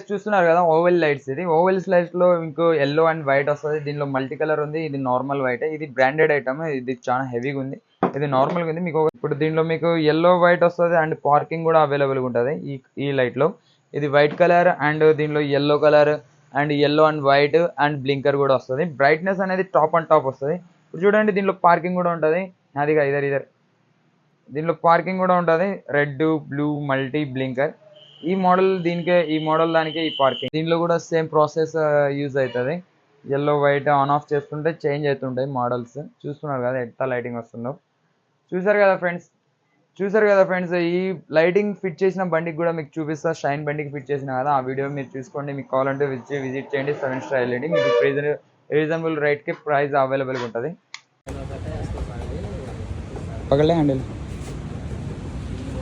చూస్తున్నారు కదా oval lights. ఇది ఓవెల్ లైట్స్ లో ఇంకో yellow అండ్ వైట్ వస్తుంది. దీనిలో మల్టీ కలర్ ఉంది. ఇది నార్మల్ వైట్. ఇది బ్రాండెడ్ ఐటమ్. ఇది చాలా హెవీగా ఉంది. ఇది నార్మల్ గా ఉంది. మీకు ఇప్పుడు దీనిలో మీకు yellow వైట్ వస్తుంది అండ్ పార్కింగ్ కూడా అవైలబుల్ గా ఉంటుంది ఈ లైట్ లో. ఇది వైట్ కలర్ అండ్ దీనిలో yellow colour and yellow and white and blinker కూడా వస్తుంది. బ్రైట్నెస్ అనేది టాప్ అండ్ టాప్ వస్తుంది. ఇప్పుడు చూడండి దీనిలో పార్కింగ్ కూడా ఉంటుంది. అదిగా ఇదర్ దీనిలో పార్కింగ్ కూడా ఉంటుంది. Red blue multi blinker. ఈ మోడల్ దానికి ఈ పార్కింగ్. దీనిలో కూడా సేమ్ ప్రాసెస్ యూజ్ అవుతుంది. yellow వైట్ ఆన్ ఆఫ్ చేస్తుంటే చేంజ్ అవుతుంటాయి మోడల్స్. చూస్తున్నారు కదా ఎంత లైటింగ్ వస్తుందో. చూసారు కదా ఫ్రెండ్స్ ఈ లైటింగ్ ఫిట్ చేసిన బండికి కూడా మీకు చూపిస్తా. షైన్ బండికి ఫిట్ చేసిన కదా ఆ వీడియో మీరు చూసుకోండి. మీకు కావాలంటే విజిట్ చేయండి. 7 స్టార్ ఎల్ఈడి మీకు రీజనబుల్ రేట్కి ప్రైస్ అవైలబుల్గా ఉంటుంది. పగలే హ్యాండిల్